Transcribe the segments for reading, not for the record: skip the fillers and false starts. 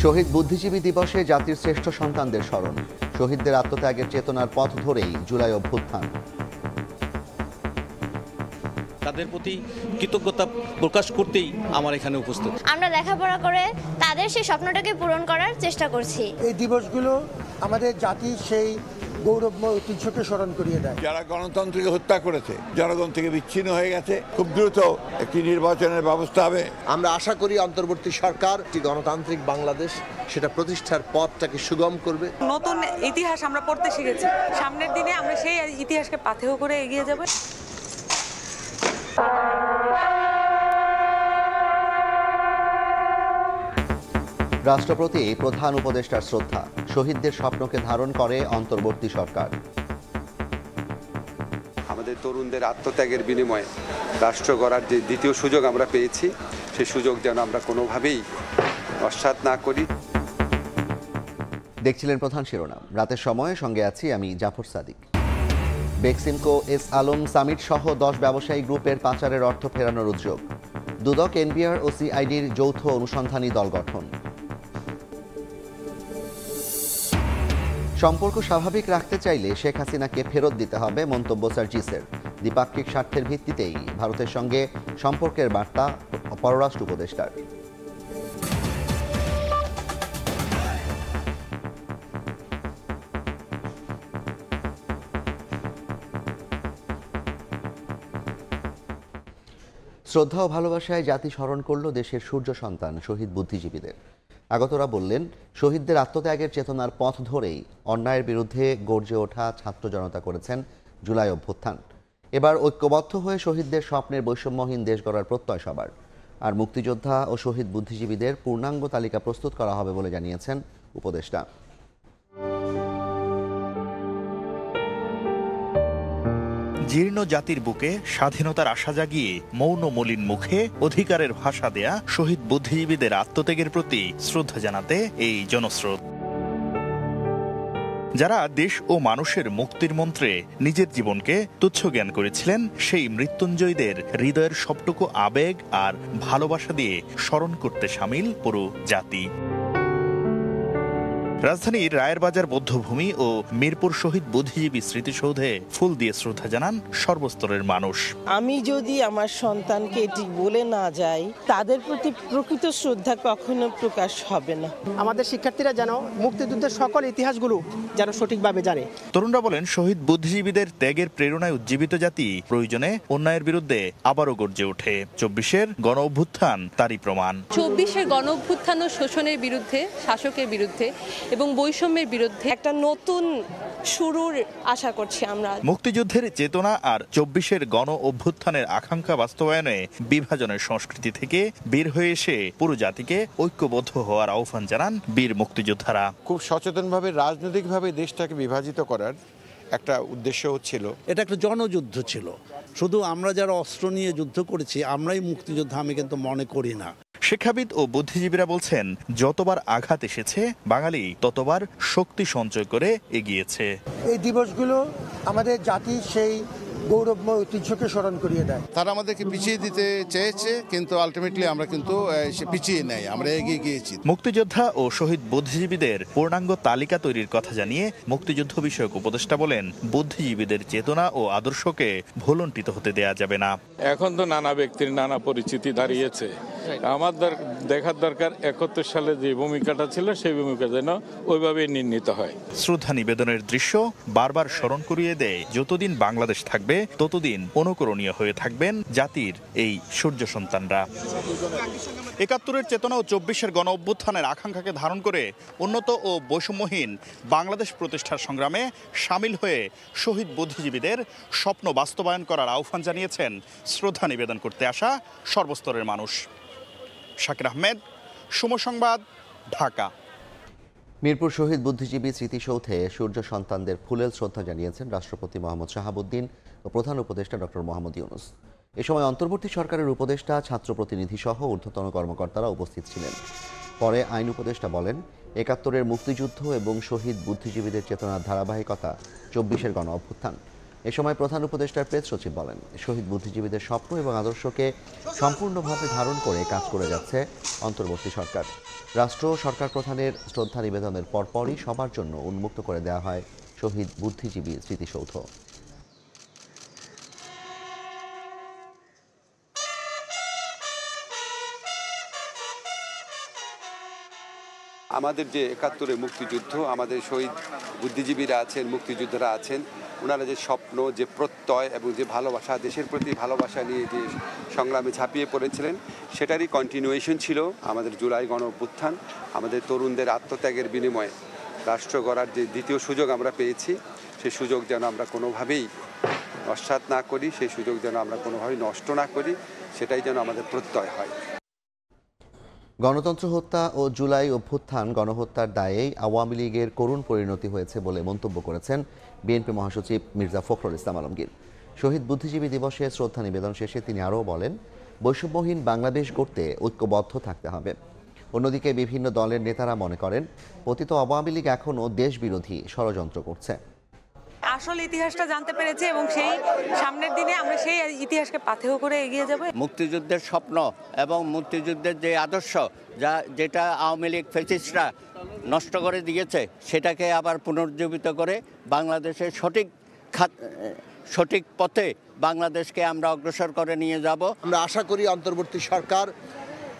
শহীদ বুদ্ধিজীবী দিবসে জাতির শ্রেষ্ঠ সন্তানদের স্মরণ। শহীদদের আত্মত্যাগের চেতনার পথ ধরেই জুলাই অভ্যুত্থান। তাদের প্রতি কৃতজ্ঞতা প্রকাশ করতেই আমার এখানে উপস্থিত। আমরা লেখাপড়া করে তাদের সেই স্বপ্নটাকে পূরণ করার চেষ্টা করছি। এই দিবসগুলো আমাদের জাতির সেই গৌরবময় ঐতিহ্যকে স্মরণ করিয়ে দেয়। যারা গণতন্ত্রকে হত্যা করেছে, জনগণ থেকে বিচ্ছিন্ন হয়ে গেছে, খুব দ্রুত একটি নির্বাচনের ব্যবস্থা হবে। আমরা আশা করি অন্তর্বর্তী সরকার একটি গণতান্ত্রিক বাংলাদেশ সেটা প্রতিষ্ঠার পথটাকে সুগম করবে। নতুন ইতিহাস আমরা পড়তে শিখেছি, সামনের দিনে আমরা সেই ইতিহাসকে পাথেয় করে এগিয়ে যাব। রাষ্ট্রপতি প্রধান উপদেষ্টার শ্রদ্ধা। শহীদদের স্বপ্নকে ধারণ করে অন্তর্বর্তী সরকার। আমাদের তরুণদের আত্মত্যাগের বিনিময়ে রাষ্ট্র গড়ার যে দ্বিতীয় সুযোগ আমরা পেয়েছি, সেই সুযোগ যেন আমরা কোনোভাবেই নস্যাৎ না করি। দেখছিলেন প্রধান শিরোনাম। রাতের সময়ে সঙ্গে আছি আমি জাফর সাদিক। বেক্সিমকো এস আলম সামিট সহ 10 ব্যবসায়ী গ্রুপের পাচারের অর্থ ফেরানোর উদ্যোগ। দুদক, এনবিআর ও সিআইডির যৌথ অনুসন্ধানী দল গঠন। সম্পর্ক স্বাভাবিক রাখতে চাইলে শেখ হাসিনাকে ফেরত দিতে হবে, মন্তব্য সার্জিসের। দ্বিপাক্ষিক স্বার্থের ভিত্তিতেই ভারতের সঙ্গে সম্পর্কের বার্তা পররাষ্ট্র উপদেষ্টার। শ্রদ্ধা ও ভালোবাসায় জাতি স্মরণ করল দেশের সূর্য সন্তান শহীদ বুদ্ধিজীবীদের। আগতরা বললেন, শহীদদের আত্মত্যাগের চেতনার পথ ধরেই অন্যায়ের বিরুদ্ধে গর্জে ওঠা ছাত্র জনতা করেছেন জুলাই অভ্যুত্থান। এবার ঐক্যবদ্ধ হয়ে শহীদদের স্বপ্নের বৈষম্যহীন দেশ গড়ার প্রত্যয় সবার। আর মুক্তিযোদ্ধা ও শহীদ বুদ্ধিজীবীদের পূর্ণাঙ্গ তালিকা প্রস্তুত করা হবে বলে জানিয়েছেন উপদেষ্টা। জীর্ণ জাতির বুকে স্বাধীনতার আশা জাগিয়ে মৌন মলিন মুখে অধিকারের ভাষা দেয়া শহীদ বুদ্ধিজীবীদের আত্মত্যাগের প্রতি শ্রদ্ধা জানাতে এই জনস্রোত। যারা দেশ ও মানুষের মুক্তির মন্ত্রে নিজের জীবনকে তুচ্ছ জ্ঞান করেছিলেন, সেই মৃত্যুঞ্জয়ীদের হৃদয়ের সবটুকু আবেগ আর ভালোবাসা দিয়ে স্মরণ করতে সামিল পুরো জাতি। রাজধানীর রায়েরবাজার বৌদ্ধভূমি ও মিরপুর শহীদ বুদ্ধিজীবী স্মৃতিসৌধে ফুল দিয়ে শ্রদ্ধা জানান সর্বস্তরের মানুষ। আমি যদি আমার সন্তানকে এটি বলে না যাই, তাদের প্রতি প্রকৃত শ্রদ্ধা কখনো প্রকাশ হবে না। আমাদের শিক্ষার্থীরা যেন মুক্তিযুদ্ধের সকল ইতিহাসগুলো যেন সঠিকভাবে জানে। তরুণরা বলেন, শহীদ বুদ্ধিজীবীদের ত্যাগের প্রেরণায় উজ্জীবিত জাতি প্রয়োজনে অন্যায়ের বিরুদ্ধে আবারও গর্জে ওঠে। 24-এর গণ অভ্যুত্থান তারই প্রমাণ। 24-এর গণ অভ্যুত্থান ও শোষণের বিরুদ্ধে, শাসকের বিরুদ্ধে এবং বৈষম্যের বিরুদ্ধে একটা নতুন শুরুর আশা করছি আমরা। মুক্তিযুদ্ধের চেতনা আর 24-এর গণ অভ্যুত্থানের আকাঙ্ক্ষা বাস্তবায়নে বিভাজনের সংস্কৃতি থেকে বের হয়ে এসে পুরো জাতিকে ঐক্যবদ্ধ হওয়ার আহ্বান জানান বীর মুক্তিযোদ্ধারা। খুব সচেতনভাবে রাজনৈতিকভাবে দেশটাকে বিভাজিত করার একটা উদ্দেশ্য ছিল। এটা একটা জনযুদ্ধ ছিল। শুধু আমরা যারা অস্ত্র নিয়ে যুদ্ধ করেছি আমরাই মুক্তিযোদ্ধা আমি কিন্তু মনে করি না। শিক্ষাবিদ ও বুদ্ধিজীবীরা বলছেন, যতবার আঘাত এসেছে বাঙালি ততবার শক্তি সঞ্চয় করে এগিয়েছে। এই দিবসগুলো আমাদের জাতির সেই গৌরবময় ঐতিহ্যকে স্মরণ করিয়ে দেয়। তারা আমাদেরকে পিছিয়ে দিতে চেয়েছে, কিন্তু আলটিমেটলি আমরা কিন্তু পিছিয়ে নেই, আমরা এগিয়ে গিয়েছি। মুক্তিযোদ্ধা ও শহীদ বুদ্ধিজীবীদের পূর্ণাঙ্গ তালিকা তৈরির কথা জানিয়ে মুক্তিযুদ্ধ বিষয়ক উপদেষ্টা বলেন, বুদ্ধিজীবীদের চেতনা ও আদর্শকে ভুলণ্ঠিত হতে দেয়া যাবে না। এখন তো নানা ব্যক্তির নানা পরিচিতি দাঁড়িয়েছে, আমাদের দেখার দরকার 71 সালে যে ভূমিকাটা ছিল সেই ভূমিকা যেন ওইভাবে নির্ণীত হয়। শ্রদ্ধা নিবেদনের দৃশ্য বারবার স্মরণ করিয়ে দেয়, যতদিন বাংলাদেশ থাকবে ততদিন অনুকরণীয় হয়ে থাকবেন জাতির এই সূর্য সন্তানরা। 71-এর চেতনা ও 24-এর গণ অভ্যুত্থানের আকাঙ্ক্ষাকে ধারণ করে উন্নত ও বৈষম্যহীন বাংলাদেশ প্রতিষ্ঠার সংগ্রামে সামিল হয়ে শহীদ বুদ্ধিজীবীদের স্বপ্ন বাস্তবায়ন করার আহ্বান জানিয়েছেন শ্রদ্ধা নিবেদন করতে আসা সর্বস্তরের মানুষ। শাকির আহমেদ, সময় সংবাদ, ঢাকা। মিরপুর শহীদ বুদ্ধিজীবী স্মৃতিসৌধে সূর্য সন্তানদের ফুলেল শ্রদ্ধা জানিয়েছেন রাষ্ট্রপতি মোহাম্মদ শাহাবুদ্দিন ও প্রধান উপদেষ্টা ডক্টর মোহাম্মদ ইউনূস। এ সময় অন্তর্বর্তী সরকারের উপদেষ্টা, ছাত্র প্রতিনিধি সহ ঊর্ধ্বতন কর্মকর্তারা উপস্থিত ছিলেন। পরে আইন উপদেষ্টা বলেন, 71-এর মুক্তিযুদ্ধ এবং শহীদ বুদ্ধিজীবীদের চেতনার ধারাবাহিকতা 24-এর গণ অভ্যুত্থান। এ সময় প্রধান উপদেষ্টার প্রেস সচিব বলেন, শহীদ বুদ্ধিজীবীদের স্বপ্ন এবং আদর্শকে সম্পূর্ণভাবে ধারণ করে কাজ করে যাচ্ছে অন্তর্বর্তী সরকার। রাষ্ট্র সরকার প্রধানের শ্রদ্ধা নিবেদনের পরপরই সবার জন্য উন্মুক্ত করে দেওয়া হয় শহীদ বুদ্ধিজীবী স্মৃতিসৌধ। আমাদের যে ৭১-এর মুক্তিযুদ্ধ, আমাদের শহীদ বুদ্ধিজীবীরা আছেন, মুক্তিযোদ্ধারা আছেন, ওনারা যে স্বপ্ন, যে প্রত্যয় এবং যে ভালোবাসা, দেশের প্রতি ভালোবাসা নিয়ে যে সংগ্রামে ঝাঁপিয়ে পড়েছিলেন, সেটারই কন্টিনিউয়েশন ছিল আমাদের জুলাই গণ অভ্যুত্থান। আমাদের তরুণদের আত্মত্যাগের বিনিময়ে রাষ্ট্র গড়ার যে দ্বিতীয় সুযোগ আমরা পেয়েছি, সেই সুযোগ যেন আমরা কোনোভাবেই নস্যাৎ না করি, সেই সুযোগ যেন আমরা কোনোভাবেই নষ্ট না করি, সেটাই যেন আমাদের প্রত্যয় হয়। গণতন্ত্র হত্যা ও জুলাই অভ্যুত্থান গণহত্যার দায়েই আওয়ামী লীগের করুণ পরিণতি হয়েছে বলে মন্তব্য করেছেন বিএনপি মহাসচিব মির্জা ফখরুল ইসলাম আলমগীর। শহীদ বুদ্ধিজীবী দিবসে শ্রদ্ধা নিবেদন শেষে তিনি আরও বলেন, বৈষম্যহীন বাংলাদেশ গড়তে ঐক্যবদ্ধ থাকতে হবে। অন্যদিকে বিভিন্ন দলের নেতারা মনে করেন পতিত আওয়ামী লীগ এখনও দেশবিরোধী ষড়যন্ত্র করছে। আসল ইতিহাসটা জানতে পেরেছে এবং সেই সামনের দিনে আমরা সেই ইতিহাসকে পাথেয় করে এগিয়ে যাব। মুক্তিযুদ্ধের স্বপ্ন এবং মুক্তিযুদ্ধের যে আদর্শ যেটা আওয়ামী লীগ ফ্যাসিস্টরা নষ্ট করে দিয়েছে, সেটাকে আবার পুনর্জীবিত করে বাংলাদেশের সঠিক পথে বাংলাদেশকে আমরা অগ্রসর করে নিয়ে যাব। আমরা আশা করি অন্তর্বর্তী সরকার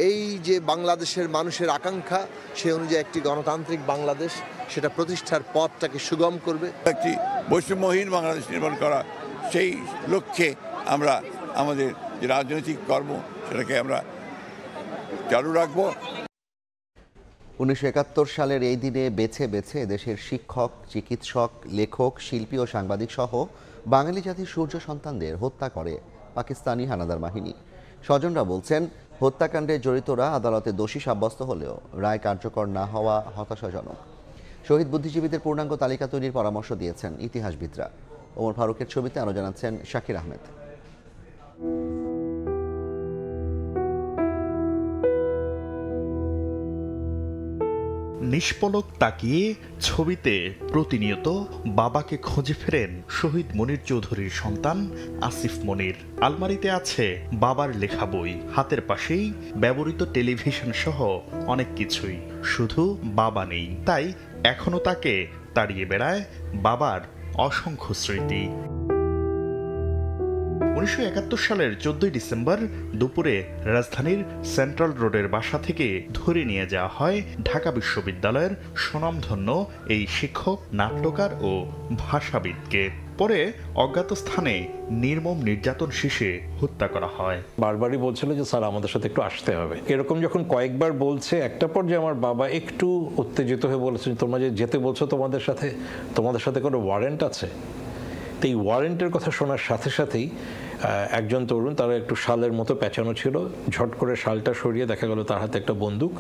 এই যে বাংলাদেশের মানুষের আকাঙ্ক্ষা, সে অনুযায়ী একটি গণতান্ত্রিক বাংলাদেশ, সেটা প্রতিষ্ঠার পথটাকে সুগম করবে। একটি বৈষম্যহীন বাংলাদেশ নির্মাণ করা, সেই লক্ষ্যে আমরা আমাদের যে রাজনৈতিক কর্ম, সেটাকে আমরা চালু রাখবো। 1971 সালের এই দিনে বেছে বেছে দেশের শিক্ষক, চিকিৎসক, লেখক, শিল্পী ও সাংবাদিক সহ বাঙালি জাতির সূর্য সন্তানদের হত্যা করে পাকিস্তানি হানাদার বাহিনী। স্বজনরা বলছেন, হত্যাকাণ্ডে জড়িতরা আদালতে দোষী সাব্যস্ত হলেও রায় কার্যকর না হওয়া হতাশাজনক। শহীদ বুদ্ধিজীবীদের পূর্ণাঙ্গ তালিকা তৈরির পরামর্শ দিয়েছেন ইতিহাসবিদরা। ওমর ফারুকের ছবিতে আরও জানাচ্ছেন শাকির আহমেদ। নিষ্পলক তাকিয়ে ছবিতে প্রতিনিয়ত বাবাকে খুঁজে ফেরেন শহীদ মনির চৌধুরীর সন্তান আসিফ মনির। আলমারিতে আছে বাবার লেখা বই, হাতের পাশেই ব্যবহৃত টেলিভিশন সহ অনেক কিছুই, শুধু বাবা নেই। তাই এখনো তাকে তাড়িয়ে বেড়ায় বাবার অসংখ্য স্মৃতি। 1971 সালের 14 ডিসেম্বর দুপুরে রাজধানীর সেন্ট্রাল রোডের বাসা থেকে ধরে নিয়ে যাওয়া হয় ঢাকা বিশ্ববিদ্যালয়ের সুনামধন্য এই শিক্ষক, নাট্যকার ও ভাষাবিদকে। পরে অজ্ঞাত স্থানে নির্মম নির্যাতন শেষে হত্যা করা হয়। বারবারই বলছিল যে স্যার আমাদের সাথে একটু আসতে হবে। এরকম যখন কয়েকবার বলছে, একটা পর্যায়ে আমার বাবা একটু উত্তেজিত হয়ে বলেছেন, তোমরা যে যেতে বলছো তোমাদের সাথে কোনো ওয়ারেন্ট আছে? তো এই ওয়ারেন্টের কথা শোনার সাথে সাথেই একজন তরুণ, তারা একটু শালের মতো পেঁচানো ছিল, ঝট করে শালটা সরিয়ে দেখা গেল তার হাতে একটা বন্দুক,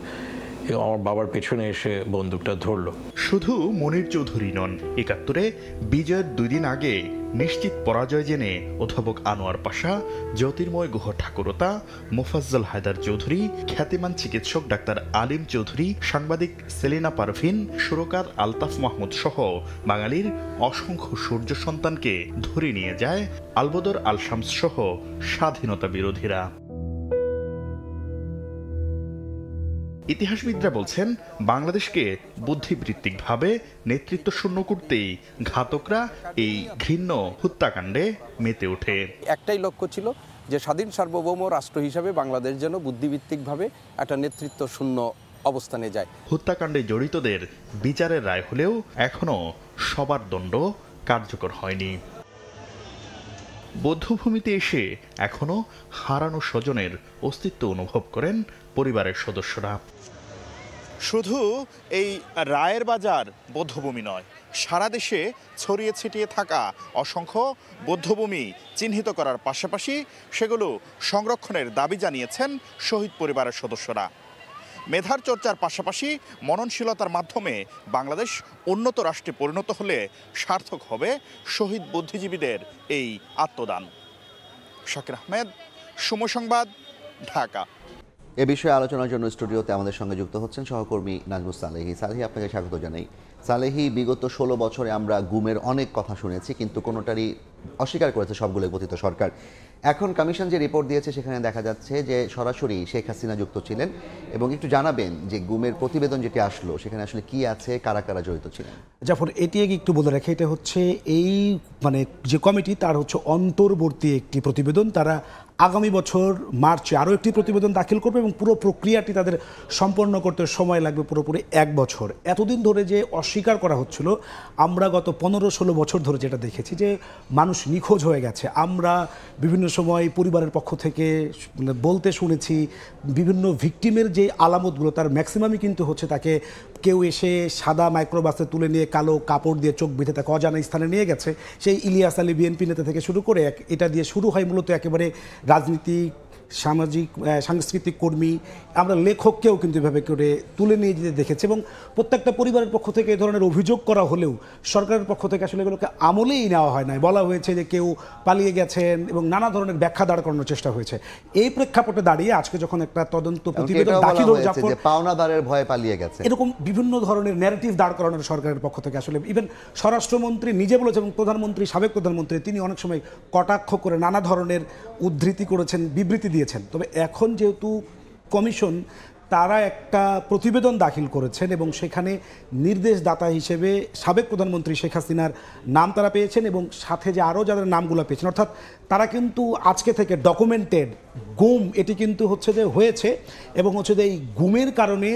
আমার বাবার পেছনে এসে বন্দুকটা ধরলো। শুধু মনির চৌধুরী নন, 71-এ বিজয়ের 2 দিন আগে নিশ্চিত পরাজয় জেনে অধ্যাপক আনোয়ার পাশা, জ্যোতির্ময় গুহ ঠাকুরতা, মোফাজ্জল হায়দার চৌধুরী, খ্যাতিমান চিকিৎসক ডাক্তার আলিম চৌধুরী, সাংবাদিক সেলিনা পারভিন, সুরকার আলতাফ মাহমুদ সহ বাঙালির অসংখ্য সূর্য সন্তানকে ধরে নিয়ে যায় আলবদর আল শামস সহ স্বাধীনতা বিরোধীরা। ইতিহাসবিদরা বলছেন, বাংলাদেশকে বুদ্ধিবৃত্তিকভাবে নেতৃত্ব শূন্য করতেই ঘাতকরা এই ঘৃণ্য হত্যাকাণ্ডে মেতে ওঠে। একটাই লক্ষ্য ছিল যে স্বাধীন সার্বভৌম রাষ্ট্র হিসাবে বাংলাদেশ যেন বুদ্ধিভিত্তিকভাবে একটা নেতৃত্ব শূন্য অবস্থানে যায়। হত্যাকাণ্ডে জড়িতদের বিচারের রায় হলেও এখনো সবার দণ্ড কার্যকর হয়নি। বধ্যভূমিতে এসে এখনো হারানো স্বজনের অস্তিত্ব অনুভব করেন পরিবারের সদস্যরা। শুধু এই রায়ের বাজার বধ্যভূমি নয়, সারা দেশে ছড়িয়ে ছিটিয়ে থাকা অসংখ্য বধ্যভূমি চিহ্নিত করার পাশাপাশি সেগুলো সংরক্ষণের দাবি জানিয়েছেন শহীদ পরিবারের সদস্যরা। মেধার চর্চার পাশাপাশি মননশীলতার মাধ্যমে বাংলাদেশ উন্নত রাষ্ট্রে পরিণত হলে সার্থক হবে শহীদ বুদ্ধিজীবীদের এই আত্মদান। শাকির আহমেদ, সময় সংবাদ, ঢাকা। এ বিষয়ে আলোচনার জন্য স্টুডিওতে আমাদের সঙ্গে যুক্ত হচ্ছেন সহকর্মী নাজমুস সালেহি। সালেহি, আপনাকে স্বাগত জানাই। সালেহি, বিগত 16 বছরে আমরা গুমের অনেক কথা শুনেছি, কিন্তু কোনোটারই অস্বীকার করেছে সবগুলো কথিত সরকার। এখন কমিশন যে রিপোর্ট দিয়েছে সেখানে দেখা যাচ্ছে যে সরাসরি শেখ হাসিনা যুক্ত ছিলেন, এবং একটু জানাবেন যে গুমের প্রতিবেদন যেটি আসলো সেখানে আসলে কি আছে, কারা কারা জড়িত ছিলেন? জাফর, এটি একটু বলে রাখি, এটা হচ্ছে এই মানে যে কমিটি তার হচ্ছে অন্তর্বর্তী একটি প্রতিবেদন। তারা আগামী বছর মার্চে আরও একটি প্রতিবেদন দাখিল করবে এবং পুরো প্রক্রিয়াটি তাদের সম্পন্ন করতে সময় লাগবে পুরোপুরি 1 বছর। এতদিন ধরে যে অস্বীকার করা হচ্ছিল, আমরা গত 15-16 বছর ধরে যেটা দেখেছি যে মানুষ নিখোঁজ হয়ে গেছে। আমরা বিভিন্ন সময় পরিবারের পক্ষ থেকে বলতে শুনেছি বিভিন্ন ভিকটিমের যে আলামতগুলো তার ম্যাক্সিমামই কিন্তু হচ্ছে তাকে কেউ এসে সাদা মাইক্রোবাসে তুলে নিয়ে কালো কাপড় দিয়ে চোখ বেঁধে তাকে অজানা স্থানে নিয়ে গেছে। সেই ইলিয়াস আলী বিএনপি নেতা থেকে শুরু করে এটা দিয়ে শুরু হয় মূলত একেবারে রাজনীতিক, সামাজিক, সাংস্কৃতিক কর্মী, আমরা লেখককেও কিন্তু এভাবে করে তুলে নিয়ে যেতে দেখেছি। এবং প্রত্যেকটা পরিবারের পক্ষ থেকে এই ধরনের অভিযোগ করা হলেও সরকারের পক্ষ থেকে আসলে এগুলোকে আমলেই নেওয়া হয় না। বলা হয়েছে যে কেউ পালিয়ে গেছেন এবং নানা ধরনের ব্যাখ্যা দাঁড় করানোর চেষ্টা হয়েছে। এই প্রেক্ষাপটে দাঁড়িয়ে আজকে যখন একটা তদন্ত প্রতিবেদন দাখিল হলো, পাওনাদারের ভয়ে পালিয়ে গেছে, এরকম বিভিন্ন ধরনের ন্যারেটিভ দাঁড় করানোর সরকারের পক্ষ থেকে আসলে ইভেন স্বরাষ্ট্রমন্ত্রী নিজে বলেছেন এবং প্রধানমন্ত্রী, সাবেক প্রধানমন্ত্রী তিনি অনেক সময় কটাক্ষ করে নানা ধরনের উদ্ধৃতি করেছেন, বিবৃতি দিয়েছেন। তবে এখন যেহেতু কমিশন তারা একটা প্রতিবেদন দাখিল করেছেন এবং সেখানে নির্দেশদাতা হিসেবে সাবেক প্রধানমন্ত্রী শেখ হাসিনার নাম তারা পেয়েছেন এবং সাথে যে আরও যাদের নামগুলো পেয়েছেন, অর্থাৎ তারা কিন্তু আজকে থেকে ডকুমেন্টেড গুম এটি কিন্তু হচ্ছে যে হয়েছে এবং হচ্ছে যে এই গুমের কারণে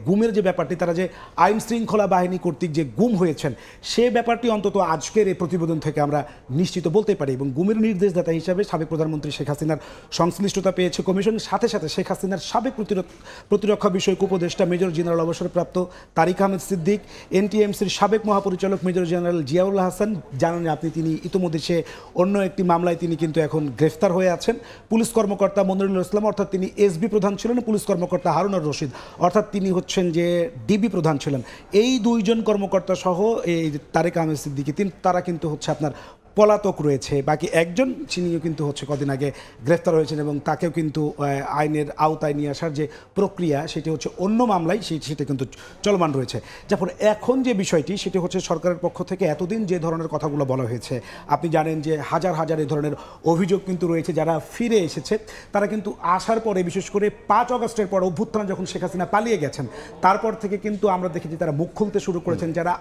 গুমের যে ব্যাপারটি, তারা যে আইন শৃঙ্খলা বাহিনী কর্তৃক যে গুম হয়েছেন সে ব্যাপারটি অন্তত আজকের এই প্রতিবেদন থেকে আমরা নিশ্চিত বলতে পারি। এবং গুমের নির্দেশদাতা হিসাবে সাবেক প্রধানমন্ত্রী শেখ হাসিনার সংশ্লিষ্টতা পেয়েছে কমিশন। সাথে সাথে শেখ হাসিনার সাবেক প্রতিরক্ষা বিষয়ক উপদেষ্টা মেজর জেনারেল অবসরপ্রাপ্ত তারিক আহমেদ সিদ্দিক, এনটিএমসির সাবেক মহাপরিচালক মেজর জেনারেল জিয়াউল হাসান, জানেন আপনি তিনি ইতিমধ্যে সে অন্য একটি মামলায় তিনি কিন্তু এখন গ্রেফতার হয়ে আছেন। পুলিশ কর্মকর্তা মনিরুল ইসলাম অর্থাৎ তিনি এসবি প্রধান ছিলেন, পুলিশ কর্মকর্তা হারুনুর রশিদ অর্থাৎ তিনি হচ্ছেন যে ডিবি প্রধান ছিলেন। এই দুইজন কর্মকর্তা সহ এই তারিক আহমেদ সিদ্দিকী তারা কিন্তু হচ্ছে আপনার পলাতক রয়েছে। বাকি একজন চিনিও কিন্তু হচ্ছে কদিন আগে গ্রেফতার হয়েছেন এবং তাকেও কিন্তু আইনের আওতায় নিয়ে আসার যে প্রক্রিয়া সেটি হচ্ছে অন্য মামলায় সেটা কিন্তু চলমান রয়েছে। যারপর এখন যে বিষয়টি সেটি হচ্ছে সরকারের পক্ষ থেকে এতদিন যে ধরনের কথাগুলো বলা হয়েছে, আপনি জানেন যে হাজার হাজার এই ধরনের অভিযোগ কিন্তু রয়েছে। যারা ফিরে এসেছে তারা কিন্তু আসার পরে, বিশেষ করে 5 আগস্টের পর অভ্যুত্থান যখন শেখ হাসিনা পালিয়ে গেছেন তারপর থেকে কিন্তু আমরা দেখেছি তারা মুখ খুলতে শুরু করেছেন। যারা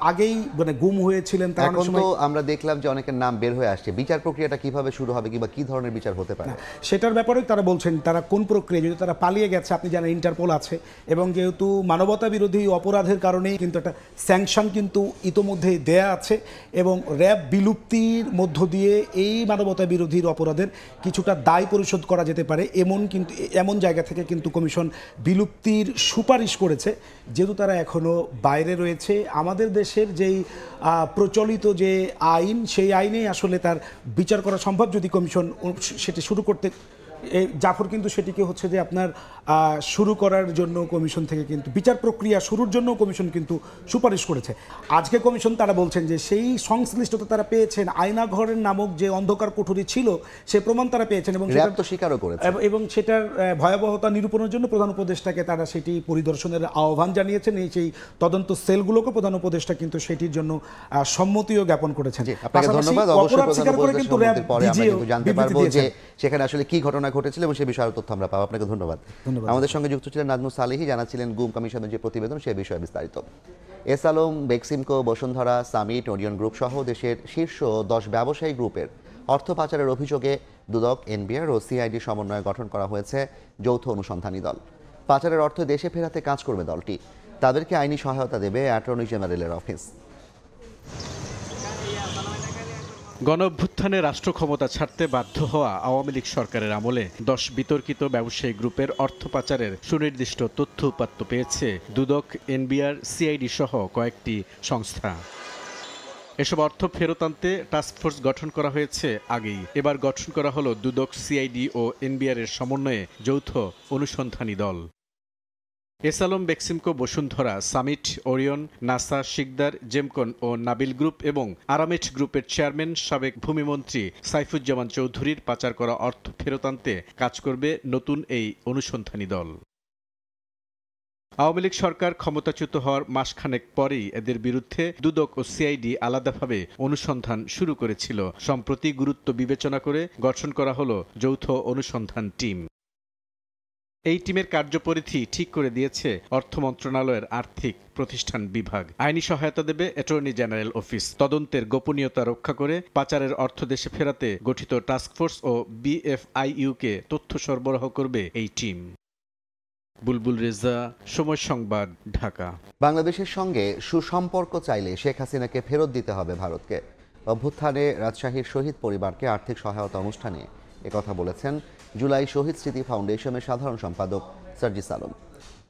আগেই মানে গুম হয়েছিলেন তারা এখন তো আমরা দেখলাম যে অনেকের নাম বের হয়ে আসছে। বিচার প্রক্রিয়াটা কিভাবে শুরু হবে কিংবা কি ধরনের বিচার হতে পারে সেটার ব্যাপারে তারা বলছেন তারা কোন প্রক্রিয়া, যদি তারা পালিয়ে গেছে, আপনি জানেন ইন্টারপোল আছে এবং যেহেতু মানবতা বিরোধী অপরাধের কারণেই কিন্তু একটা স্যাংশন কিন্তু ইতোমধ্যেই দেয়া আছে এবং র্যাব বিলুপ্তির মধ্য দিয়ে এই মানবতা বিরোধীর অপরাধের কিছুটা দায় পরিশোধ করা যেতে পারে এমন জায়গা থেকে কিন্তু কমিশন বিলুপ্তির সুপারিশ করেছে। যেহেতু তারা এখনও বাইরে রয়েছে, আমাদের দেশের যেই প্রচলিত যে আইন সেই আইনেই আসলে তার বিচার করা সম্ভব যদি কমিশন সেটি শুরু করতে জাফর কিন্তু সেটিকে হচ্ছে যে আপনার শুরু করার জন্য কমিশন থেকে কিন্তু বিচার প্রক্রিয়া শুরুর জন্য কমিশন কিন্তু সুপারিশ করেছে। আজকে কমিশন তারা বলছেন যে সেই সংশ্লিষ্টতা তারা পেয়েছেন, আয়নাঘরের নামক যে অন্ধকার কুঠুরি ছিল সে প্রমাণ তারা পেয়েছেন এবং সেটা তো স্বীকারও করেছে এবং সেটার ভয়াবহতা নিরূপণের জন্য প্রধান উপদেষ্টাকে তারা সেটি পরিদর্শনের আহ্বান জানিয়েছেন। এই সেই তদন্ত সেলগুলোকে প্রধান উপদেষ্টা কিন্তু সেটির জন্য সম্মতিও জ্ঞাপন করেছেন। আপনাকে ধন্যবাদ। অবশ্যই প্রধান উপদেষ্টার পরে আমরা কিন্তু জানতে পারবো যে সেখানে আসলে কি ঘটনা ঘটেছিল এবং সেই বিষয়ে তথ্য আমরা পাবো। আপনাকে ধন্যবাদ। আমাদের সঙ্গে যুক্ত ছিলেন নাজমুল সালেহী, জানাচ্ছিলেন গুম কমিশনের যে প্রতিবেদন সে বিষয়ে বিস্তারিত। S Alam, Beximco, Bashundhara, Summit, Orion group সহ দেশের শীর্ষ 10 ব্যবসায়ী গ্রুপের অর্থ পাচারের অভিযোগে দুদক, এনবিআর ও সিআইডি সমন্বয়ে গঠন করা হয়েছে যৌথ অনুসন্ধানী দল। পাচারের অর্থ দেশে ফেরাতে কাজ করবে দলটি। তাদেরকে আইনি সহায়তা দেবে অ্যাটর্নি জেনারেলের অফিস। গণঅভ্যুত্থানে রাষ্ট্র ক্ষমতা ছাড়তে বাধ্য হওয়া আওয়ামী লীগ সরকারের আমলে 10 বিতর্কিত ব্যবসায়ী গ্রুপের অর্থ পাচারের সুনির্দিষ্ট তথ্য উপাত্ত পেয়েছে দুদক, এনবিআর, সিআইডি সহ কয়েকটি সংস্থা। এসব অর্থ ফেরত আনতে টাস্কফোর্স গঠন করা হয়েছে আগেই। এবার গঠন করা হলো দুদক, সিআইডি ও এনবিআর এর সমন্বয়ে যৌথ অনুসন্ধানী দল। S Alam, Beximco, Bashundhara, Summit, Orion, Nassa, Sikder, Gemcon ও নাবিল গ্রুপ এবং আরামেট গ্রুপের চেয়ারম্যান সাবেক ভূমিমন্ত্রী সাইফুজ্জামান চৌধুরীর পাচার করা অর্থ ফেরত আনতে কাজ করবে নতুন এই অনুসন্ধানী দল। আওয়ামী লীগ সরকার ক্ষমতাচ্যুত হওয়ার মাসখানেক পরেই এদের বিরুদ্ধে দুদক ও সিআইডি আলাদাভাবে অনুসন্ধান শুরু করেছিল। সম্প্রতি গুরুত্ব বিবেচনা করে গঠন করা হলো যৌথ অনুসন্ধান টিম। এই টিমের কার্যপরিধি ঠিক করে দিয়েছে অর্থ মন্ত্রণালয়ের আর্থিক প্রতিষ্ঠান বিভাগ। আইনি সহায়তা দেবে অ্যাটর্নি জেনারেল অফিস। তদন্তের গোপনীয়তা রক্ষা করে পাচারের অর্থ দেশে ফেরাতে গঠিত টাস্কফোর্স ও বিএফআইইউকে তথ্য সরবরাহ করবে এই টিম। বুলবুল রেজা, সময় সংবাদ, ঢাকা। বাংলাদেশের সঙ্গে সুসম্পর্ক চাইলে শেখ হাসিনাকে ফেরত দিতে হবে ভারতকে। অভ্যুত্থানে রাজশাহীর শহীদ পরিবারকে আর্থিক সহায়তা অনুষ্ঠানে একথা বলেছেন জুলাই শহীদ স্মৃতি ফাউন্ডেশনের সাধারণ সম্পাদক সার্জিস আলম।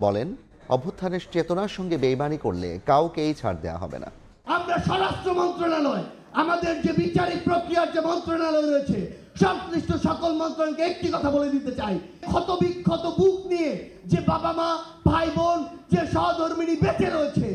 বলেন, অভ্যুত্থানের চেতনার সঙ্গে বেইমানি করলে কাউকেই ছাড় দেওয়া হবে না। আমরা স্বরাষ্ট্র মন্ত্রণালয়, আমাদের যে বিচারিক প্রক্রিয়ার যে মন্ত্রণালয় রয়েছে, সংশ্লিষ্ট সকল মন্ত্রণালয়কে একটি কথা বলে দিতে চাই, ক্ষতবিক্ষত বুক নিয়ে যে বাবা মা ভাই বোন যে সহধর্মিণী বেঁচে রয়েছে,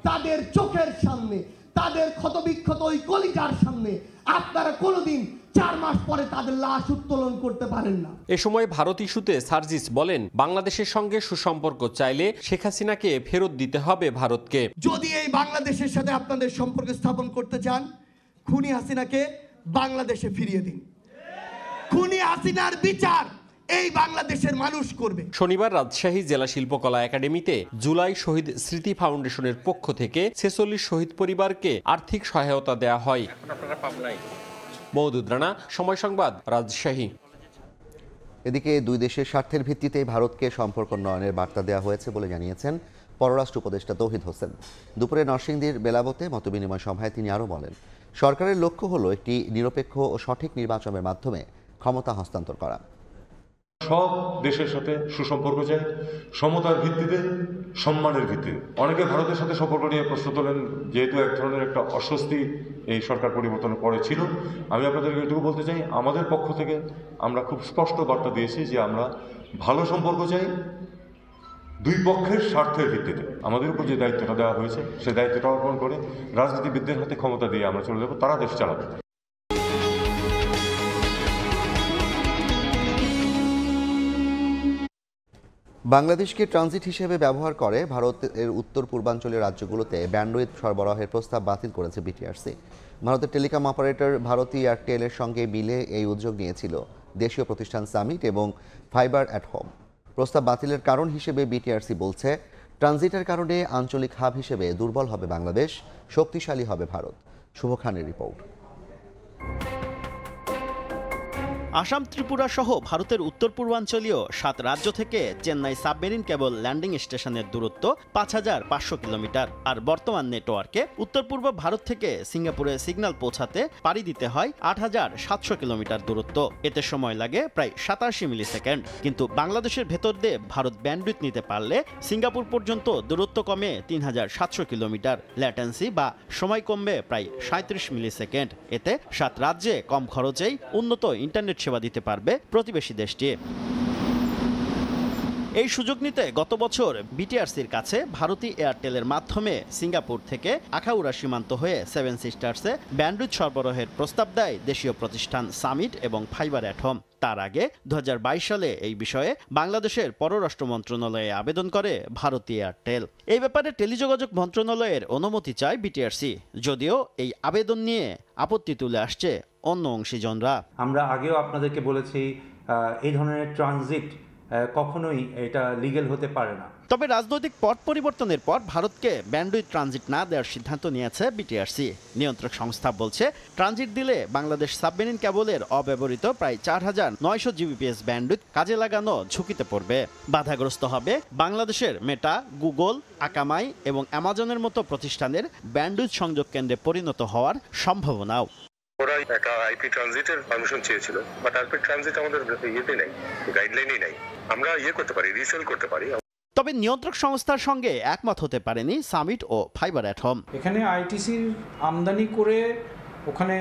তাদের চোখের সামনে, তাদের ক্ষতবিক্ষত ওই কলিজার সামনে আপনারা কোনোদিন 4 মাস পরে তাদের লাশ উত্তোলন করতে পারেন না। এ সময় ভারত ইস্যুতে সার্জিস বলেন, বাংলাদেশের সঙ্গে সুসম্পর্ক চাইলে শেখ হাসিনাকে ফেরত দিতে হবে ভারতকে। যদি এই বাংলাদেশের সাথে আপনাদের সম্পর্ক স্থাপন করতে চান, খুনি হাসিনাকে বাংলাদেশে ফিরিয়ে দিন। খুনি হাসিনার বিচার এই বাংলাদেশের মানুষ করবে। শনিবার রাজশাহী জেলা শিল্পকলা একাডেমিতে জুলাই শহীদ স্মৃতি ফাউন্ডেশনের পক্ষ থেকে 46 শহীদ পরিবারকে আর্থিক সহায়তা দেয়া হয়। মওদুদ রানা, সময় সংবাদ, রাজশাহী। এদিকে দুই দেশের স্বার্থের ভিত্তিতে ভারতকে সম্পর্ক উন্নয়নের বার্তা দেওয়া হয়েছে বলে জানিয়েছেন পররাষ্ট্র উপদেষ্টা তৌহিদ হোসেন। দুপুরে নরসিংদীর বেলাবতে মতবিনিময় সভায় তিনি আরও বলেন, সরকারের লক্ষ্য হলো একটি নিরপেক্ষ ও সঠিক নির্বাচনের মাধ্যমে ক্ষমতা হস্তান্তর করা। সব দেশের সাথে সুসম্পর্ক চাই, সমতার ভিত্তিতে, সম্মানের ভিত্তিতে। অনেকে ভারতের সাথে সম্পর্ক নিয়ে প্রশ্ন তোলেন, যেহেতু এক ধরনের একটা অস্বস্তি এই সরকার পরিবর্তনের পরে ছিল। আমি আপনাদেরকে এটুকু বলতে চাই, আমাদের পক্ষ থেকে আমরা খুব স্পষ্ট বার্তা দিয়েছি যে আমরা ভালো সম্পর্ক চাই, দুই পক্ষের স্বার্থের ভিত্তিতে। আমাদের উপর যে দায়িত্বটা দেওয়া হয়েছে সেই দায়িত্বটা অর্পণ করে রাজনীতিবিদদের হাতে ক্ষমতা দিয়ে আমরা চলে যাবো, তারা দেশ চালাবে। বাংলাদেশকে ট্রানজিট হিসেবে ব্যবহার করে ভারতের উত্তর পূর্বাঞ্চলীয় রাজ্যগুলোতে ব্যান্ডউইথ সরবরাহের প্রস্তাব বাতিল করেছে বিটিআরসি। ভারতের টেলিকম অপারেটর ভারতী এয়ারটেলের সঙ্গে মিলে এই উদ্যোগ নিয়েছিল দেশীয় প্রতিষ্ঠান সামিট এবং ফাইবার অ্যাট হোম। প্রস্তাব বাতিলের কারণ হিসেবে বিটিআরসি বলছে, ট্রানজিটের কারণে আঞ্চলিক হাব হিসেবে দুর্বল হবে বাংলাদেশ, শক্তিশালী হবে ভারত। শুভ খানের রিপোর্ট। আসাম, ত্রিপুরা সহ ভারতের উত্তর পূর্বাঞ্চলীয় 7 রাজ্য থেকে চেন্নাই সাবমেরিন কেবল ল্যান্ডিং স্টেশনের দূরত্ব 5500 কিলোমিটার। আর বর্তমান নেটওয়ার্কে উত্তর পূর্ব ভারত থেকে সিঙ্গাপুরে সিগন্যাল পৌঁছাতে পাড়ি দিতে হয় 8700 কিলোমিটার দূরত্ব। এতে সময় লাগে প্রায় 87 মিলিসেকেন্ড। কিন্তু বাংলাদেশের ভেতর দিয়ে ভারত ব্যান্ডউইথ নিতে পারলে সিঙ্গাপুর পর্যন্ত দূরত্ব কমে 3700 কিলোমিটার। ল্যাটেন্সি বা সময় কমবে প্রায় 37 মিলিসেকেন্ড। এতে 7 রাজ্যে কম খরচেই উন্নত ইন্টারনেট সেবা দিতে পারবে প্রতিবেশী দেশটি। এই সুযোগ নিতে গত বছর বিটিআরসির কাছে ভারতী এয়ারটেলের মাধ্যমে সিঙ্গাপুর থেকে আখাউড়া সীমান্ত হয়ে 7 সিস্টার্সে ব্যান্ডউইথ সরবরাহের প্রস্তাব দেয় দেশীয় প্রতিষ্ঠান সামিট এবং ফাইবার অ্যাট হোম। তার আগে 2022 সালে এই বিষয়ে বাংলাদেশের পররাষ্ট্র মন্ত্রণালয়ে আবেদন করে ভারতী এয়ারটেল। এই ব্যাপারে টেলিযোগাযোগ মন্ত্রণালয়ের অনুমতি চায় বিটিআরসি, যদিও এই আবেদন নিয়ে আপত্তি তুলে আসছে অন্য অংশীজনরা। আমরা আগেও আপনাদেরকে বলেছি এই ধরনের ট্রানজিট কখনোই এটা লিগ্যাল হতে পারে না। তবে রাজনৈতিক পট পরিবর্তনের পর ভারতকে ব্যান্ডউইথ ট্রানজিট না দেওয়ার সিদ্ধান্ত নিয়েছে বিটিআরসি। নিয়ন্ত্রক সংস্থা বলছে, ট্রানজিট দিলে বাংলাদেশ সাবমেরিন কেবলের অব্যবহৃত প্রায় 4900 জিবিপিএস ব্যান্ডউইথ কাজে লাগানো ঝুঁকিতে পড়বে। বাধাগ্রস্ত হবে বাংলাদেশের মেটা, গুগল, আকামাই এবং অ্যামাজনের মতো প্রতিষ্ঠানের ব্যান্ডউইথ সংযোগ কেন্দ্রে পরিণত হওয়ার সম্ভাবনাও। ওরা একটা আইপি ট্রানজিটের পারমিশন চেয়েছিল, বাট আইপি ট্রানজিট আমাদের ইয়েতে নেই, গাইডলাইনেই নাই। আমরা করতে পারি, রিসেল করতে পারি। তবে নিয়ন্ত্রক সংস্থার সঙ্গে একমত হতে পারেনি সামিট ও ফাইবার অ্যাট হোম। এখানে আইটিসির আমদানি করে ওখানে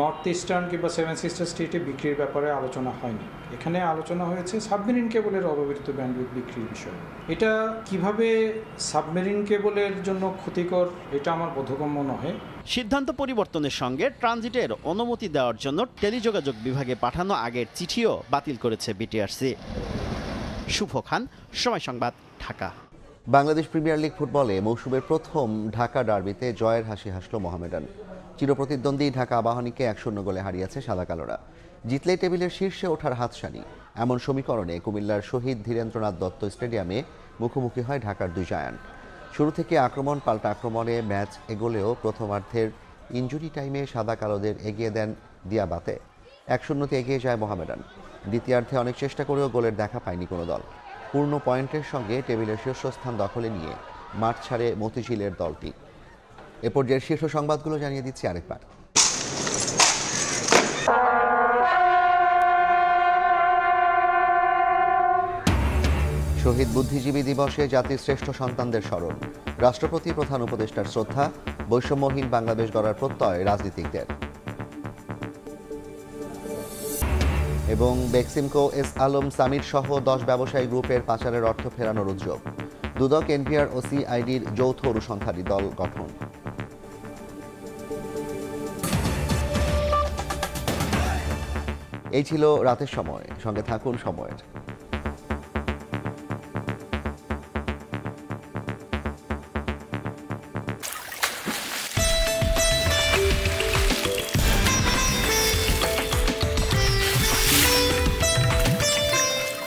নর্থ ইস্টার্ন কিংবা 7 সিস্টার স্টেটে বিক্রির ব্যাপারে আলোচনা হয়নি। এখানে আলোচনা হয়েছে সাবমেরিন কেবলের অব্যবহৃত ব্যান্ডউইথ বিক্রির বিষয়ে। এটা কিভাবে সাবমেরিন কেবলের জন্য ক্ষতিকর, এটা আমার বোধগম্য নহে। সিদ্ধান্ত পরিবর্তনের সঙ্গে ট্রানজিটের অনুমতি দেওয়ার জন্য টেলিযোগাযোগ বিভাগে পাঠানো আগের চিঠিও বাতিল করেছে বিটিআরসি। শুভ খান, সময় সংবাদ, ঢাকা। বাংলাদেশ প্রিমিয়ার লিগ ফুটবলে মৌসুমের প্রথম ঢাকা ডার্বিতে জয়ের হাসি হাসল মোহামেডান। চিরপ্রতিদ্বন্দ্বী ঢাকা আবাহনীকে 1-0 গোলে হারিয়েছে সাদা কালোরা। জিতলে টেবিলের শীর্ষে ওঠার হাতছানি, এমন সমীকরণে কুমিল্লার শহীদ ধীরেন্দ্রনাথ দত্ত স্টেডিয়ামে মুখোমুখি হয় ঢাকার দুই জায়ান্ট। শুরু থেকে আক্রমণ পাল্টা আক্রমণে ম্যাচ এগোলেও প্রথমার্ধের ইনজুরি টাইমে সাদা কালোদের এগিয়ে দেন দিয়াবাতে। 1-0 এগিয়ে যায় মোহামেডান। দ্বিতীয়ার্ধে অনেক চেষ্টা করেও গোলের দেখা পায়নি কোনো দল। পূর্ণ পয়েন্টের সঙ্গে টেবিলের শীর্ষস্থান দখলে নিয়ে মাঠ ছাড়ে মতিঝিলের দলটি। এ পর্যায়ের শীর্ষ সংবাদগুলো জানিয়ে দিচ্ছি আরেকবার। শহীদ বুদ্ধিজীবী দিবসে জাতির শ্রেষ্ঠ সন্তানদের স্মরণ। রাষ্ট্রপতি প্রধান উপদেষ্টার শ্রদ্ধা। বৈষম্যহীন বাংলাদেশ গড়ার প্রত্যয় রাজনীতিকদের। এবং বেক্সিমকো এস আলম সামির সহ 10 ব্যবসায়ী গ্রুপের পাচারের অর্থ ফেরানোর উদ্যোগ। দুদক, এনবিআর ও সিআইডির যৌথ অনুসন্ধানী দল গঠন। এই ছিল রাতের সময়। সঙ্গে থাকুন সময়ের।